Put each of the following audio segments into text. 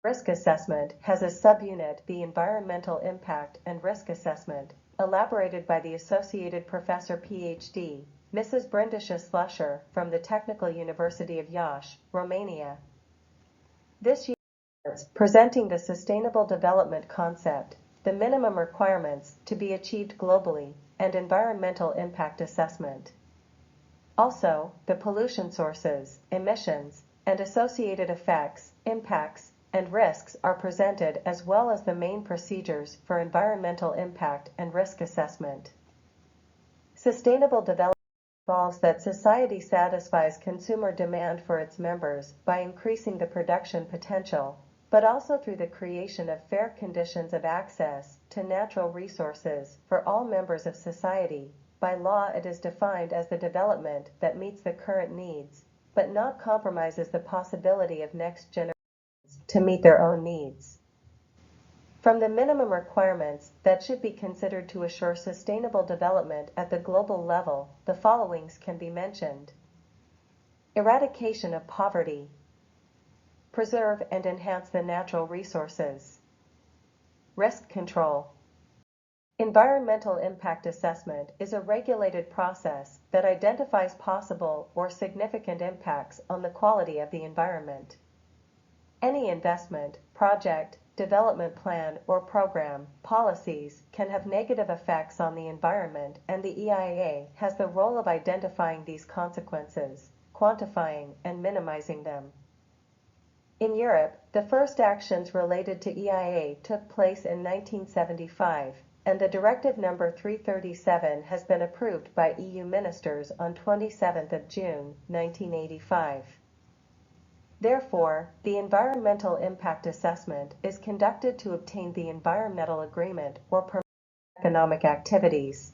Risk assessment has a subunit, the environmental impact and risk assessment, elaborated by the Associated Professor Ph.D. Mrs. Brindisha Slusher from the Technical University of Iași, Romania. This unit presenting the sustainable development concept, the minimum requirements to be achieved globally, and environmental impact assessment. Also, the pollution sources, emissions, and associated effects, impacts, and risks are presented, as well as the main procedures for environmental impact and risk assessment. Sustainable development involves that society satisfies consumer demand for its members by increasing the production potential, but also through the creation of fair conditions of access to natural resources for all members of society. By law, it is defined as the development that meets the current needs, but not compromises the possibility of next generations to meet their own needs. From the minimum requirements that should be considered to assure sustainable development at the global level, the followings can be mentioned. Eradication of poverty. Preserve and enhance the natural resources. Risk control. Environmental impact assessment is a regulated process that identifies possible or significant impacts on the quality of the environment. Any investment, project, development plan, or program, policies can have negative effects on the environment, and the EIA has the role of identifying these consequences, quantifying, and minimizing them. In Europe, the first actions related to EIA took place in 1975, and the Directive Number 337 has been approved by EU ministers on 27th of June, 1985. Therefore, the environmental impact assessment is conducted to obtain the environmental agreement or permit economic activities.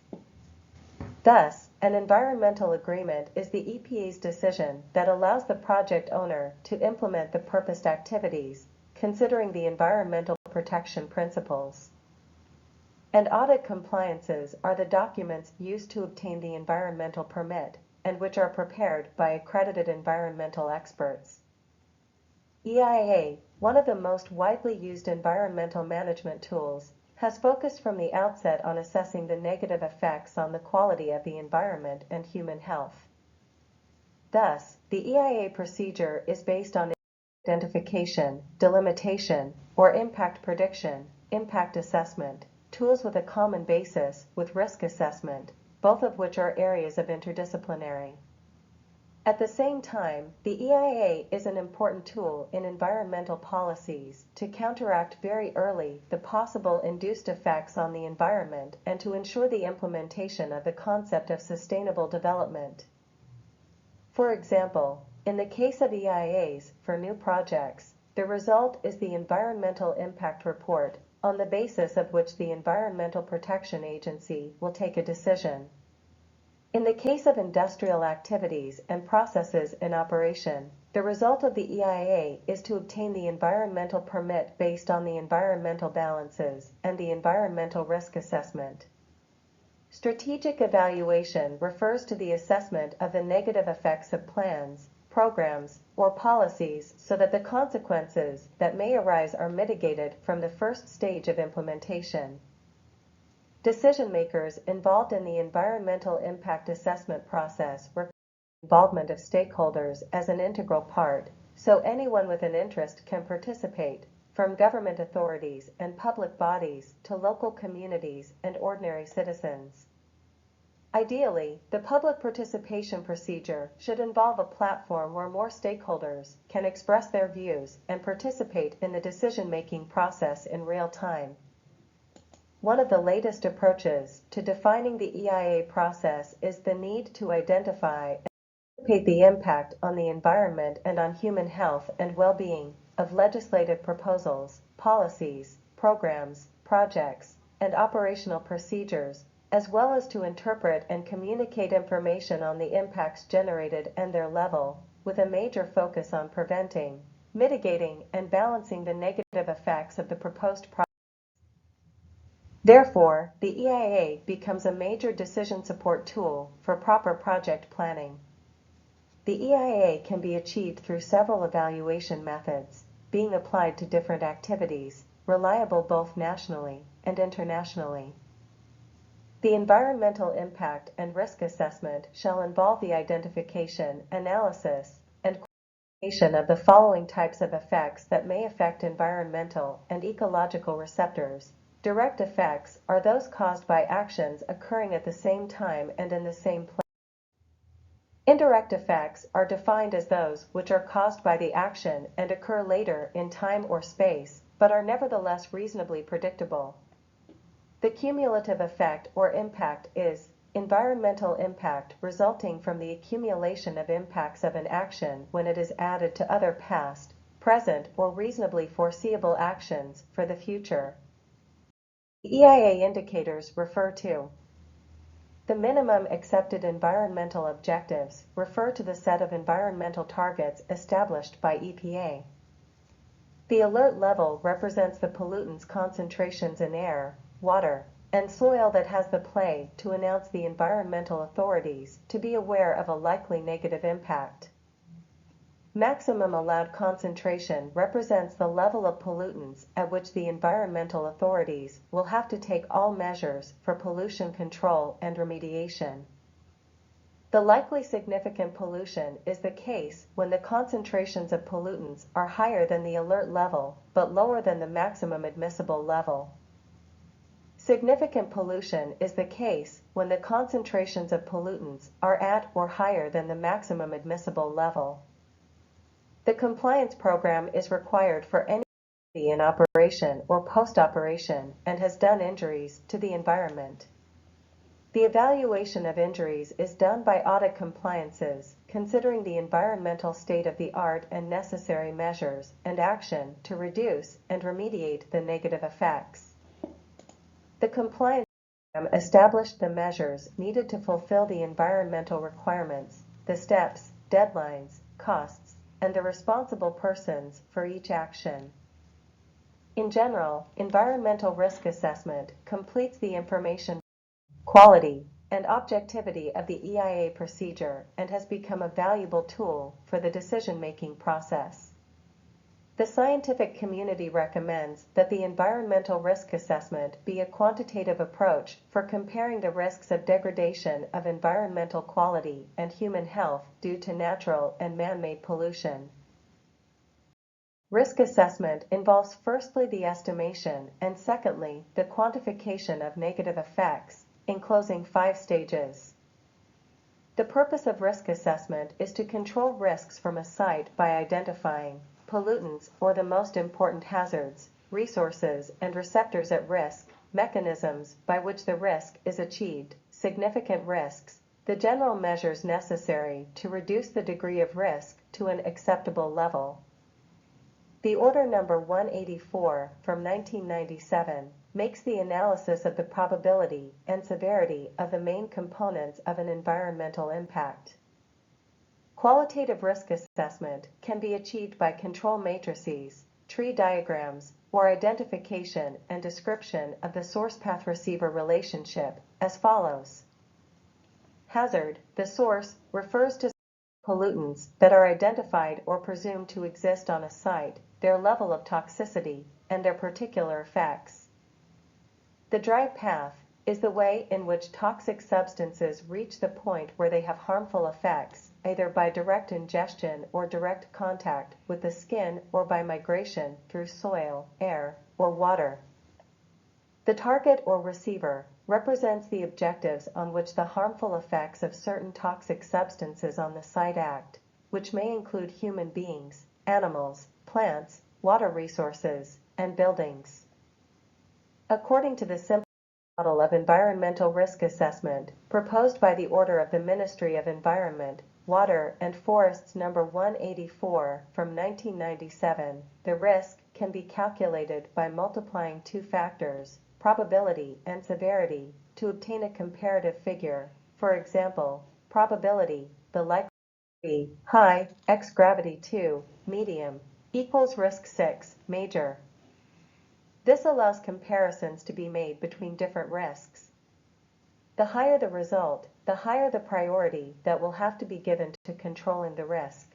Thus, an environmental agreement is the EPA's decision that allows the project owner to implement the purposed activities, considering the environmental protection principles. And audit compliances are the documents used to obtain the environmental permit, and which are prepared by accredited environmental experts. EIA, one of the most widely used environmental management tools, has focused from the outset on assessing the negative effects on the quality of the environment and human health. Thus, the EIA procedure is based on identification, delimitation, or impact prediction, impact assessment, tools with a common basis with risk assessment, both of which are areas of interdisciplinary. At the same time, the EIA is an important tool in environmental policies to counteract very early the possible induced effects on the environment and to ensure the implementation of the concept of sustainable development. For example, in the case of EIAs for new projects, the result is the Environmental Impact Report, on the basis of which the Environmental Protection Agency will take a decision. In the case of industrial activities and processes in operation, the result of the EIA is to obtain the environmental permit based on the environmental balances and the environmental risk assessment. Strategic evaluation refers to the assessment of the negative effects of plans, programs, or policies so that the consequences that may arise are mitigated from the first stage of implementation. Decision-makers involved in the environmental impact assessment process require the involvement of stakeholders as an integral part, so anyone with an interest can participate, from government authorities and public bodies to local communities and ordinary citizens. Ideally, the public participation procedure should involve a platform where more stakeholders can express their views and participate in the decision-making process in real time. One of the latest approaches to defining the EIA process is the need to identify and anticipate the impact on the environment and on human health and well-being of legislative proposals, policies, programs, projects, and operational procedures, as well as to interpret and communicate information on the impacts generated and their level, with a major focus on preventing, mitigating, and balancing the negative effects of the proposed project. Therefore, the EIA becomes a major decision support tool for proper project planning. The EIA can be achieved through several evaluation methods, being applied to different activities, reliable both nationally and internationally. The environmental impact and risk assessment shall involve the identification, analysis, and quantification of the following types of effects that may affect environmental and ecological receptors. Direct effects are those caused by actions occurring at the same time and in the same place. Indirect effects are defined as those which are caused by the action and occur later in time or space, but are nevertheless reasonably predictable. The cumulative effect or impact is environmental impact resulting from the accumulation of impacts of an action when it is added to other past, present, or reasonably foreseeable actions for the future. The EIA indicators refer to the minimum accepted environmental objectives refer to the set of environmental targets established by EPA. The alert level represents the pollutants concentrations in air, water, and soil that has the play to announce the environmental authorities to be aware of a likely negative impact. Maximum allowed concentration represents the level of pollutants at which the environmental authorities will have to take all measures for pollution control and remediation. The likely significant pollution is the case when the concentrations of pollutants are higher than the alert level but lower than the maximum admissible level. Significant pollution is the case when the concentrations of pollutants are at or higher than the maximum admissible level. The compliance program is required for any activity in operation or post-operation and has done injuries to the environment. The evaluation of injuries is done by audit compliances, considering the environmental state of the art and necessary measures and action to reduce and remediate the negative effects. The compliance program established the measures needed to fulfill the environmental requirements, the steps, deadlines, costs, and the responsible persons for each action. In general, environmental risk assessment completes the information, quality, and objectivity of the EIA procedure and has become a valuable tool for the decision-making process. The scientific community recommends that the environmental risk assessment be a quantitative approach for comparing the risks of degradation of environmental quality and human health due to natural and man-made pollution. Risk assessment involves firstly the estimation and secondly the quantification of negative effects, enclosing 5 stages. The purpose of risk assessment is to control risks from a site by identifying pollutants or the most important hazards, resources and receptors at risk, mechanisms by which the risk is achieved, significant risks, the general measures necessary to reduce the degree of risk to an acceptable level. The Order Number 184 from 1997 makes the analysis of the probability and severity of the main components of an environmental impact. Qualitative risk assessment can be achieved by control matrices, tree diagrams, or identification and description of the source-path-receiver relationship as follows. Hazard: the source refers to pollutants that are identified or presumed to exist on a site, their level of toxicity, and their particular effects. The drive path is the way in which toxic substances reach the point where they have harmful effects, either by direct ingestion or direct contact with the skin or by migration through soil, air, or water. The target or receiver represents the objectives on which the harmful effects of certain toxic substances on the site act, which may include human beings, animals, plants, water resources, and buildings. According to the simple model of environmental risk assessment proposed by the Order of the Ministry of Environment, Water and Forests No. 184 from 1997, the risk can be calculated by multiplying 2 factors, probability and severity, to obtain a comparative figure. For example, probability, the likelihood high, x gravity 2, medium, equals risk 6, major. This allows comparisons to be made between different risks. The higher the result, the higher the priority that will have to be given to controlling the risk.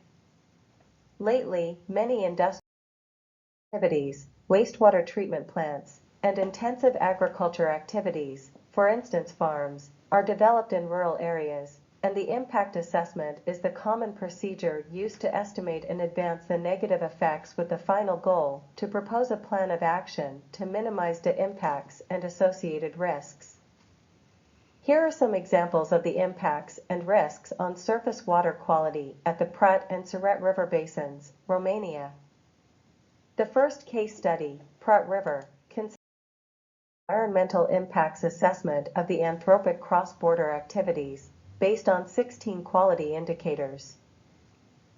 Lately, many industrial activities, wastewater treatment plants, and intensive agriculture activities, for instance farms, are developed in rural areas, and the impact assessment is the common procedure used to estimate in advance the negative effects with the final goal to propose a plan of action to minimize the impacts and associated risks. Here are some examples of the impacts and risks on surface water quality at the Prat and Siret River basins, Romania. The first case study, Prat River, considers environmental impacts assessment of the anthropic cross-border activities based on 16 quality indicators.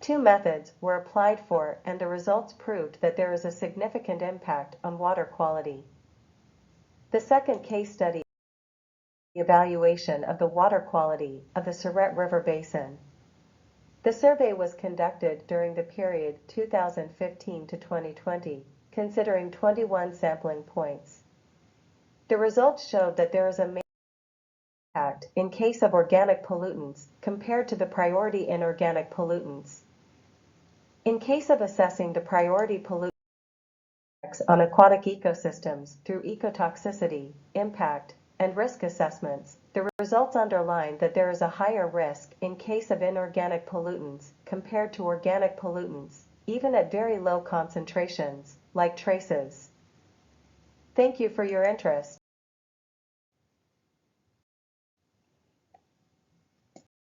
Two methods were applied for and the results proved that there is a significant impact on water quality. The second case study is the evaluation of the water quality of the Siret River basin. The survey was conducted during the period 2015 to 2020, considering 21 sampling points. The results showed that there is a major impact in case of organic pollutants compared to the priority inorganic pollutants. In case of assessing the priority pollutants on aquatic ecosystems through ecotoxicity, impact, and risk assessments, the results underline that there is a higher risk in case of inorganic pollutants compared to organic pollutants, even at very low concentrations, like traces. Thank you for your interest.